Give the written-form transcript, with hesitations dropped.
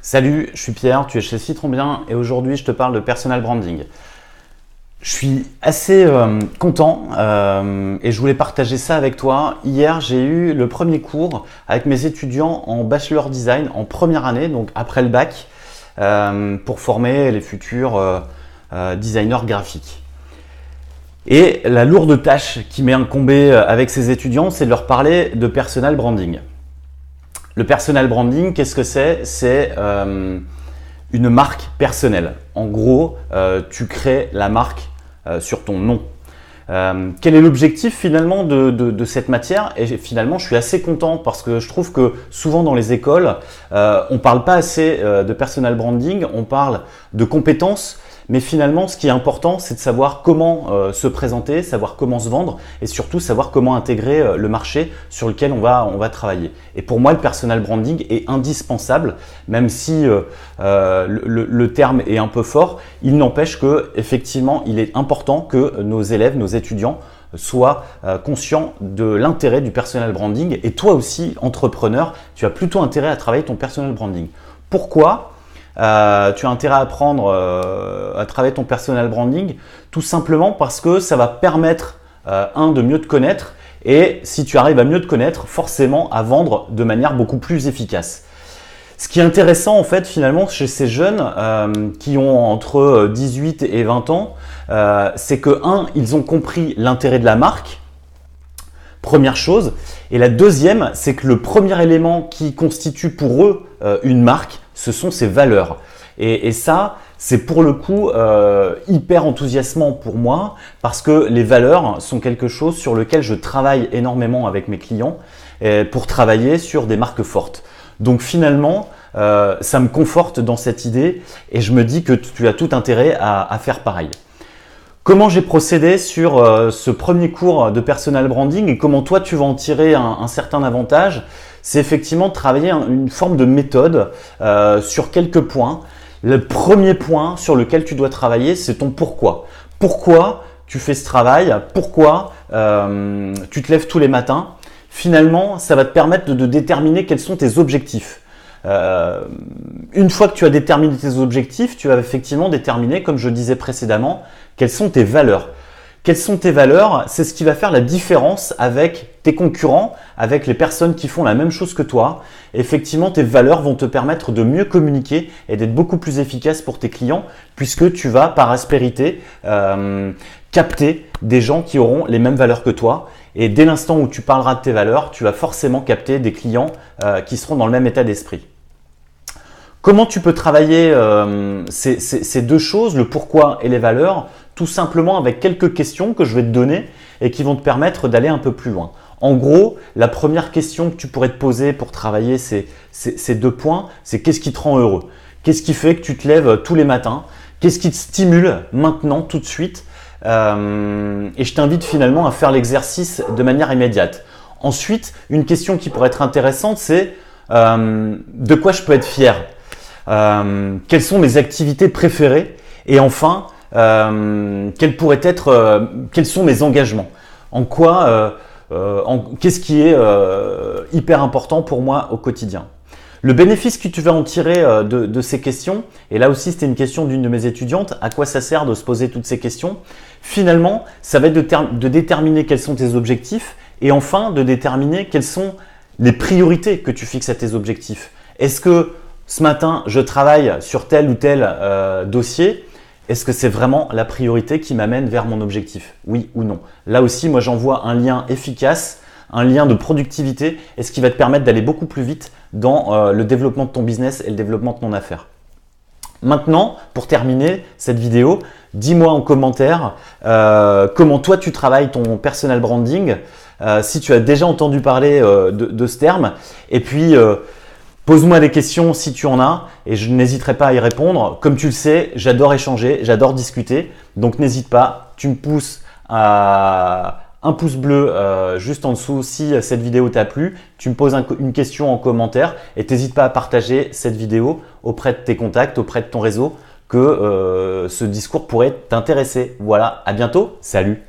Salut, je suis Pierre, tu es chez Citron Bien et aujourd'hui je te parle de personal branding. Je suis assez content et je voulais partager ça avec toi. Hier, j'ai eu le premier cours avec mes étudiants en Bachelor Design en première année, donc après le bac, pour former les futurs designers graphiques. Et la lourde tâche qui m'est incombée avec ces étudiants, c'est de leur parler de personal branding. Le personal branding, qu'est-ce que c'est? C'est une marque personnelle. En gros, tu crées la marque sur ton nom. Quel est l'objectif finalement de cette matière? Et finalement, je suis assez content parce que je trouve que souvent dans les écoles, on ne parle pas assez de personal branding, on parle de compétences. Mais finalement, ce qui est important, c'est de savoir comment se présenter, savoir comment se vendre et surtout savoir comment intégrer le marché sur lequel on va travailler. Et pour moi, le personal branding est indispensable, même si le terme est un peu fort. Il n'empêche que effectivement, il est important que nos élèves, nos étudiants soient conscients de l'intérêt du personal branding. Et toi aussi, entrepreneur, tu as plutôt intérêt à travailler ton personal branding. Pourquoi ? Tu as intérêt à apprendre à travailler ton personal branding tout simplement parce que ça va permettre de mieux te connaître et si tu arrives à mieux te connaître, forcément à vendre de manière beaucoup plus efficace. Ce qui est intéressant en fait finalement chez ces jeunes qui ont entre 18 et 20 ans, c'est que ils ont compris l'intérêt de la marque. Première chose. Et la deuxième, c'est que le premier élément qui constitue pour eux une marque, ce sont ses valeurs. Et ça, c'est pour le coup hyper enthousiasmant pour moi parce que les valeurs sont quelque chose sur lequel je travaille énormément avec mes clients pour travailler sur des marques fortes. Donc finalement, ça me conforte dans cette idée et je me dis que tu as tout intérêt à faire pareil. Comment j'ai procédé sur ce premier cours de personal branding et comment toi tu vas en tirer un certain avantage, c'est effectivement de travailler une forme de méthode sur quelques points. Le premier point sur lequel tu dois travailler, c'est ton pourquoi. Pourquoi tu fais ce travail? Pourquoi tu te lèves tous les matins? Finalement, ça va te permettre de déterminer quels sont tes objectifs. Une fois que tu as déterminé tes objectifs, tu vas effectivement déterminer, comme je disais précédemment, quelles sont tes valeurs. Quelles sont tes valeurs? C'est ce qui va faire la différence avec tes concurrents, avec les personnes qui font la même chose que toi. Effectivement, tes valeurs vont te permettre de mieux communiquer et d'être beaucoup plus efficace pour tes clients puisque tu vas, par aspérité, capter des gens qui auront les mêmes valeurs que toi. Et dès l'instant où tu parleras de tes valeurs, tu vas forcément capter des clients qui seront dans le même état d'esprit. Comment tu peux travailler ces deux choses, le pourquoi et les valeurs? Tout simplement avec quelques questions que je vais te donner et qui vont te permettre d'aller un peu plus loin. En gros, la première question que tu pourrais te poser pour travailler ces deux points, c'est qu'est-ce qui te rend heureux? Qu'est-ce qui fait que tu te lèves tous les matins? Qu'est-ce qui te stimule maintenant, tout de suite? Et je t'invite finalement à faire l'exercice de manière immédiate. Ensuite, une question qui pourrait être intéressante, c'est de quoi je peux être fier? Quelles sont mes activités préférées? Et enfin, quels sont mes engagements? Qu'est-ce qui est hyper important pour moi au quotidien? Le bénéfice que tu vas en tirer de ces questions, et là aussi c'était une question d'une de mes étudiantes, à quoi ça sert de se poser toutes ces questions? Finalement, ça va être de déterminer quels sont tes objectifs et enfin de déterminer quelles sont les priorités que tu fixes à tes objectifs. Est-ce que ce matin, je travaille sur tel ou tel dossier? Est-ce que c'est vraiment la priorité qui m'amène vers mon objectif? Oui ou non? Là aussi, moi j'envoie un lien efficace, un lien de productivité et ce qui va te permettre d'aller beaucoup plus vite dans le développement de ton business et le développement de ton affaire. Maintenant, pour terminer cette vidéo, dis-moi en commentaire comment toi tu travailles ton personal branding, si tu as déjà entendu parler de ce terme et puis pose-moi des questions si tu en as et je n'hésiterai pas à y répondre. Comme tu le sais, j'adore échanger, j'adore discuter. Donc n'hésite pas, tu me pousses à un pouce bleu juste en dessous si cette vidéo t'a plu. Tu me poses une question en commentaire et n'hésite pas à partager cette vidéo auprès de tes contacts, auprès de ton réseau que ce discours pourrait t'intéresser. Voilà, à bientôt, salut!